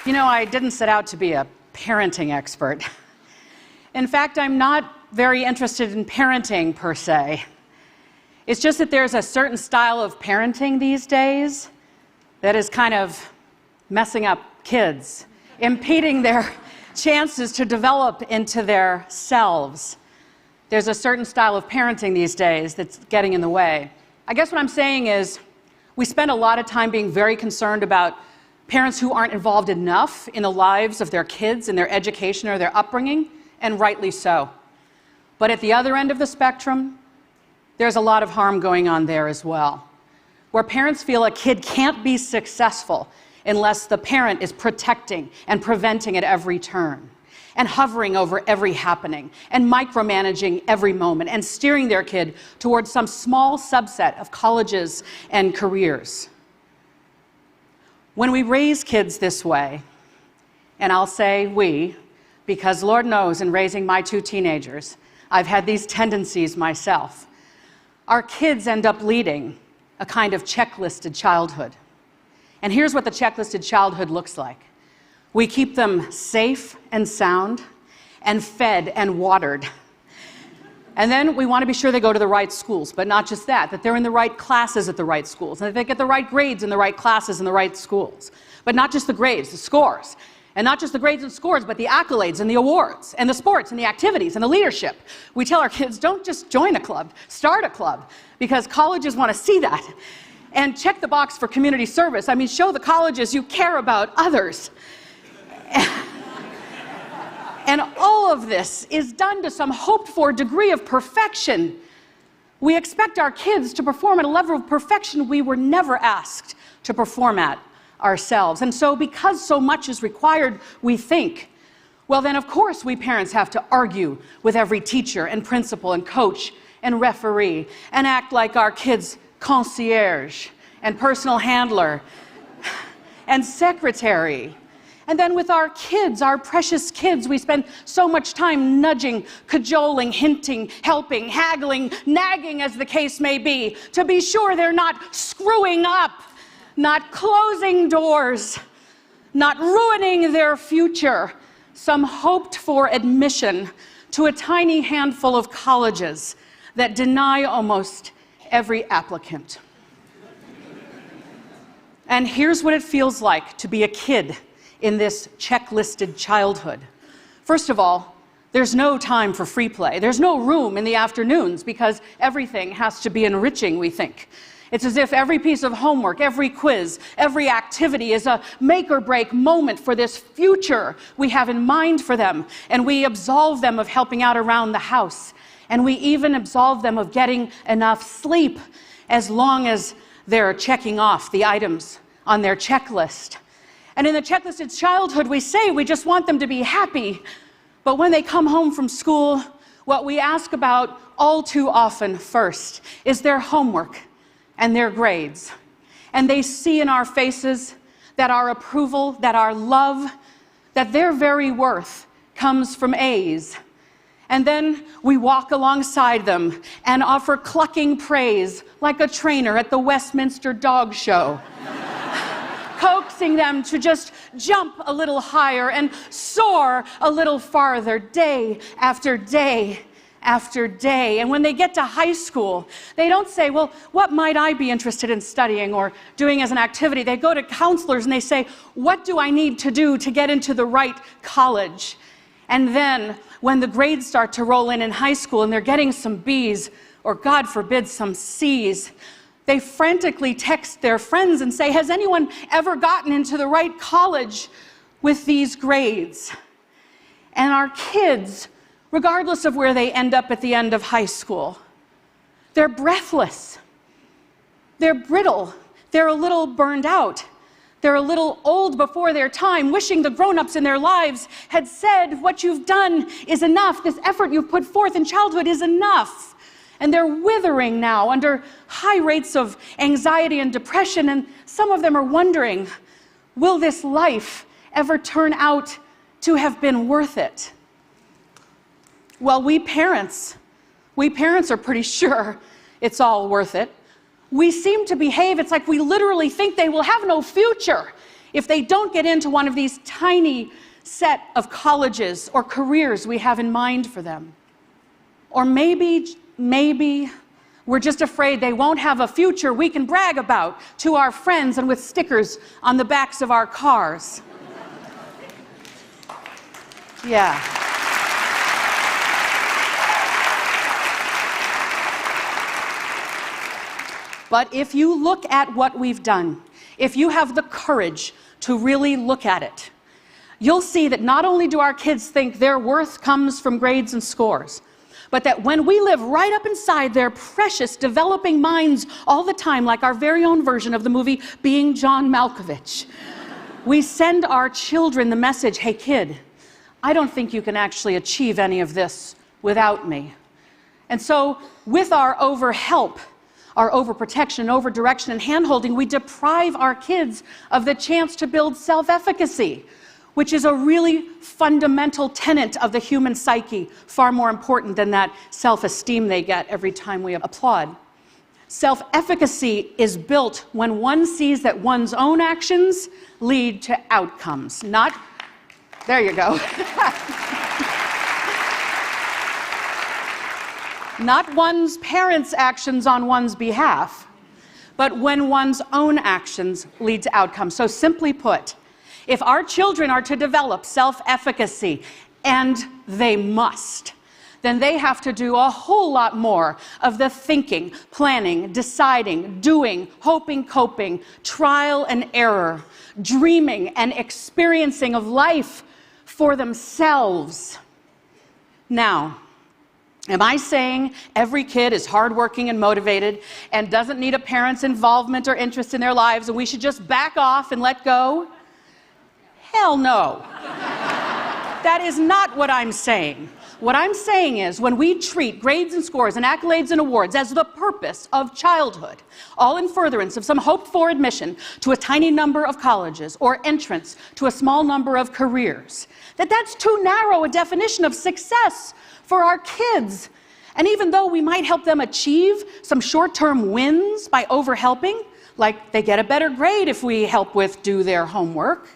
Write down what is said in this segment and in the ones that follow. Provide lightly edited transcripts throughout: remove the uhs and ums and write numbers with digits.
You know, I didn't set out to be a parenting expert. In fact, I'm not very interested in parenting per se. It's just that there's a certain style of parenting these days that is kind of messing up kids, impeding their chances to develop into their selves. There's a certain style of parenting these days that's getting in the way. I guess what I'm saying is we spend a lot of time being very concerned about parents who aren't involved enough in the lives of their kids and their education or their upbringing, and rightly so. But at the other end of the spectrum, there's a lot of harm going on there as well, where parents feel a kid can't be successful unless the parent is protecting and preventing at every turn, and hovering over every happening, and micromanaging every moment, and steering their kid towards some small subset of colleges and careers. When we raise kids this way, and I'll say we, because Lord knows in raising my 2 teenagers, I've had these tendencies myself, our kids end up leading a kind of checklisted childhood. And here's what the checklisted childhood looks like. We keep them safe and sound, and fed and watered. And then we want to be sure they go to the right schools, but not just that they're in the right classes at the right schools, and that they get the right grades in the right classes in the right schools. But not just the grades, the scores. And not just the grades and scores, but the accolades and the awards, and the sports and the activities and the leadership. We tell our kids, don't just join a club, start a club, because colleges want to see that. And check the box for community service. I mean, show the colleges you care about others. And all of this is done to some hoped-for degree of perfection. We expect our kids to perform at a level of perfection we were never asked to perform at ourselves. And so because so much is required, we think, well then of course we parents have to argue with every teacher and principal and coach and referee and act like our kids' concierge and personal handler and secretary. And then with our kids, our precious kids, we spend so much time nudging, cajoling, hinting, helping, haggling, nagging as the case may be sure they're not screwing up, not closing doors, not ruining their future, some hoped-for admission to a tiny handful of colleges that deny almost every applicant. And here's what it feels like to be a kid in this checklisted childhood. First of all, there's no time for free play. There's no room in the afternoons because everything has to be enriching, we think. It's as if every piece of homework, every quiz, every activity is a make or break moment for this future we have in mind for them. And we absolve them of helping out around the house. And we even absolve them of getting enough sleep as long as they're checking off the items on their checklist. And in the checklisted childhood, we say we just want them to be happy. But when they come home from school, what we ask about all too often first is their homework and their grades. And they see in our faces that our approval, that our love, that their very worth comes from A's. And then we walk alongside them and offer clucking praise like a trainer at the Westminster Dog Show. Coaxing them to just jump a little higher and soar a little farther day after day after day. And when they get to high school, they don't say, well, what might I be interested in studying or doing as an activity? They go to counselors and they say, what do I need to do to get into the right college? And then when the grades start to roll in high school and they're getting some B's, or God forbid, some C's, they frantically text their friends and say, has anyone ever gotten into the right college with these grades? And our kids, regardless of where they end up at the end of high school, they're breathless, they're brittle, they're a little burned out, they're a little old before their time, wishing the grown-ups in their lives had said, what you've done is enough, this effort you've put forth in childhood is enough. And they're withering now under high rates of anxiety and depression, and some of them are wondering, will this life ever turn out to have been worth it? Well, we parents are pretty sure it's all worth it. We seem to behave, it's like we literally think they will have no future if they don't get into one of these tiny set of colleges or careers we have in mind for them. Or maybe we're just afraid they won't have a future we can brag about to our friends and with stickers on the backs of our cars. Yeah. But if you look at what we've done, if you have the courage to really look at it, you'll see that not only do our kids think their worth comes from grades and scores, but that when we live right up inside their precious developing minds all the time, like our very own version of the movie Being John Malkovich, we send our children the message, hey kid, I don't think you can actually achieve any of this without me. And so with our overhelp, our overprotection, overdirection, and handholding, we deprive our kids of the chance to build self-efficacy, which is a really fundamental tenet of the human psyche, far more important than that self-esteem they get every time we applaud. Self-efficacy is built when one sees that one's own actions lead to outcomes, not... There you go. Not one's parents' actions on one's behalf, but when one's own actions lead to outcomes. So simply put, if our children are to develop self-efficacy, and they must, then they have to do a whole lot more of the thinking, planning, deciding, doing, hoping, coping, trial and error, dreaming and experiencing of life for themselves. Now, am I saying every kid is hardworking and motivated and doesn't need a parent's involvement or interest in their lives and we should just back off and let go? Hell no. That is not what I'm saying. What I'm saying is when we treat grades and scores and accolades and awards as the purpose of childhood, all in furtherance of some hoped-for admission to a tiny number of colleges or entrance to a small number of careers, that's too narrow a definition of success for our kids. And even though we might help them achieve some short-term wins by overhelping, like they get a better grade if we help with do their homework,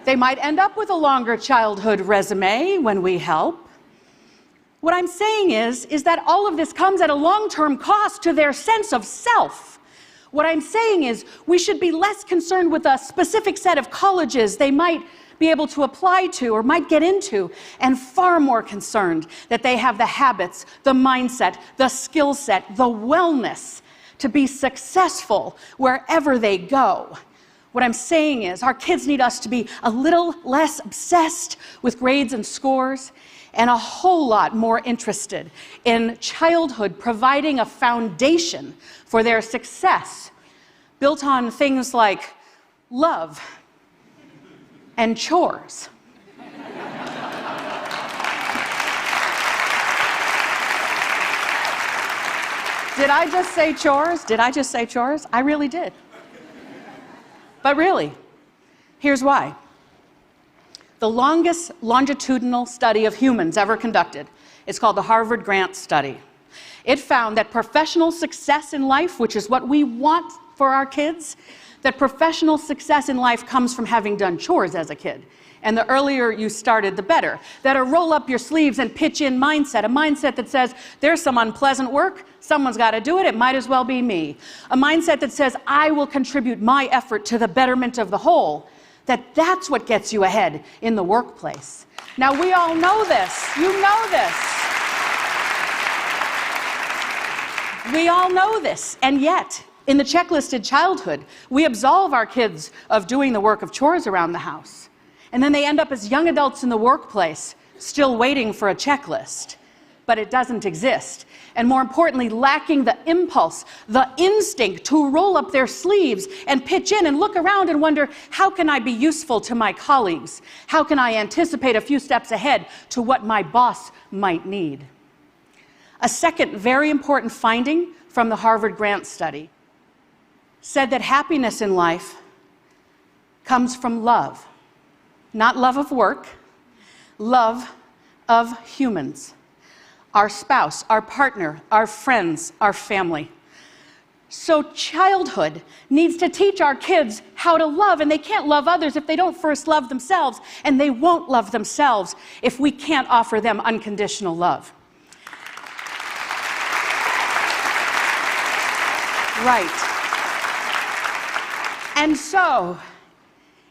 they might end up with a longer childhood resume when we help. What I'm saying is that all of this comes at a long-term cost to their sense of self. What I'm saying is we should be less concerned with a specific set of colleges they might be able to apply to or might get into, and far more concerned that they have the habits, the mindset, the skill set, the wellness to be successful wherever they go. What I'm saying is our kids need us to be a little less obsessed with grades and scores and a whole lot more interested in childhood providing a foundation for their success built on things like love and chores. Did I just say chores? Did I just say chores? I really did. But really, here's why. The longest longitudinal study of humans ever conducted is called the Harvard Grant Study. It found that professional success in life, which is what we want for our kids, that professional success in life comes from having done chores as a kid. And the earlier you started, the better. That a roll up your sleeves and pitch in mindset, a mindset that says, there's some unpleasant work, someone's got to do it, it might as well be me. A mindset that says, I will contribute my effort to the betterment of the whole. That's what gets you ahead in the workplace. Now, we all know this. You know this. We all know this. And yet, in the checklisted childhood, we absolve our kids of doing the work of chores around the house. And then they end up as young adults in the workplace, still waiting for a checklist. But it doesn't exist. And more importantly, lacking the impulse, the instinct to roll up their sleeves and pitch in and look around and wonder, how can I be useful to my colleagues? How can I anticipate a few steps ahead to what my boss might need? A second very important finding from the Harvard Grant Study said that happiness in life comes from love. Not love of work, love of humans. Our spouse, our partner, our friends, our family. So childhood needs to teach our kids how to love, and they can't love others if they don't first love themselves, and they won't love themselves if we can't offer them unconditional love. Right. And so,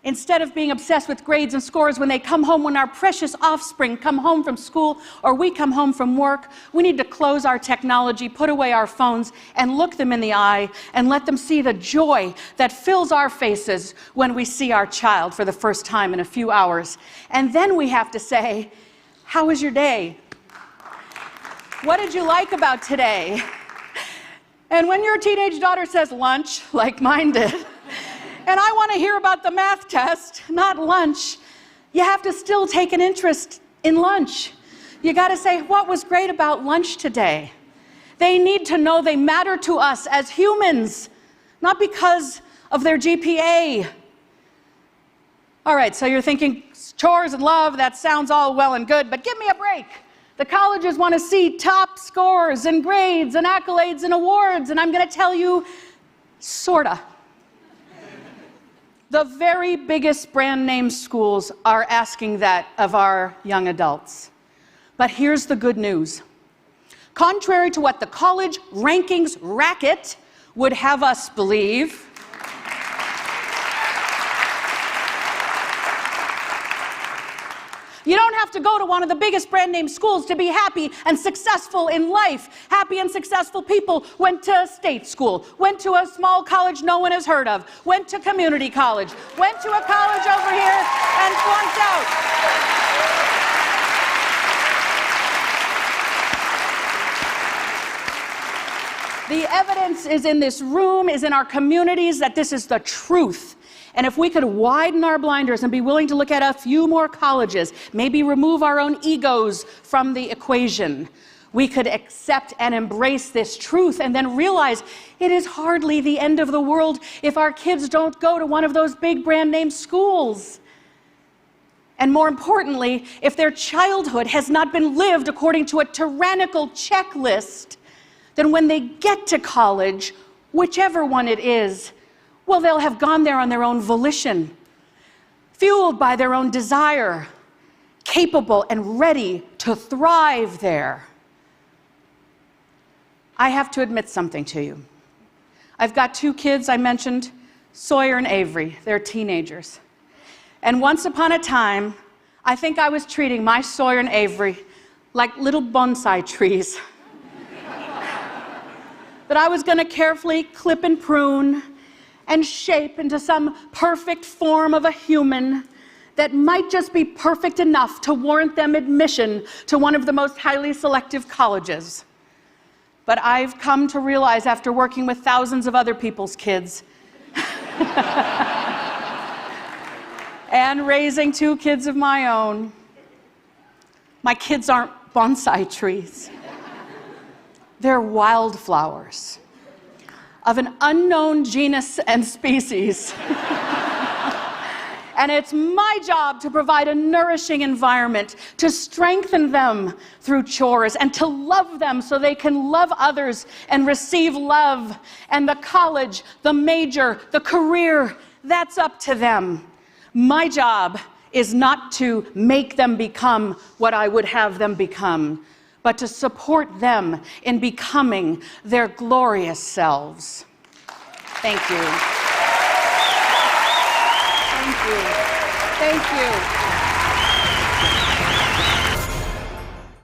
instead of being obsessed with grades and scores when they come home, when our precious offspring come home from school or we come home from work, we need to close our technology, put away our phones, and look them in the eye and let them see the joy that fills our faces when we see our child for the first time in a few hours. And then we have to say, how was your day? What did you like about today? And when your teenage daughter says lunch, like mine did, and I want to hear about the math test, not lunch, you have to still take an interest in lunch. You got to say, what was great about lunch today? They need to know they matter to us as humans, not because of their GPA. All right, so you're thinking, chores and love, that sounds all well and good, but give me a break. The colleges want to see top scores and grades and accolades and awards, and I'm going to tell you, sorta. The very biggest brand name schools are asking that of our young adults. But here's the good news. Contrary to what the college rankings racket would have us believe, you don't have to go to one of the biggest brand name schools to be happy and successful in life. Happy and successful people went to state school, went to a small college no one has heard of, went to community college, went to a college over here and flunked out. The evidence is in this room, is in our communities, that this is the truth. And if we could widen our blinders and be willing to look at a few more colleges, maybe remove our own egos from the equation, we could accept and embrace this truth and then realize it is hardly the end of the world if our kids don't go to one of those big brand name schools. And more importantly, if their childhood has not been lived according to a tyrannical checklist, then when they get to college, whichever one it is, well, they'll have gone there on their own volition, fueled by their own desire, capable and ready to thrive there. I have to admit something to you. I've got two kids I mentioned, Sawyer and Avery. They're teenagers. And once upon a time, I think I was treating my Sawyer and Avery like little bonsai trees that I was going to carefully clip and prune and shape into some perfect form of a human that might just be perfect enough to warrant them admission to one of the most highly selective colleges. But I've come to realize, after working with thousands of other people's kids and raising two kids of my own, my kids aren't bonsai trees. They're wildflowers of an unknown genus and species. And it's my job to provide a nourishing environment, to strengthen them through chores, and to love them so they can love others and receive love. And the college, the major, the career, that's up to them. My job is not to make them become what I would have them become, but to support them in becoming their glorious selves. Thank you. Thank you. Thank you.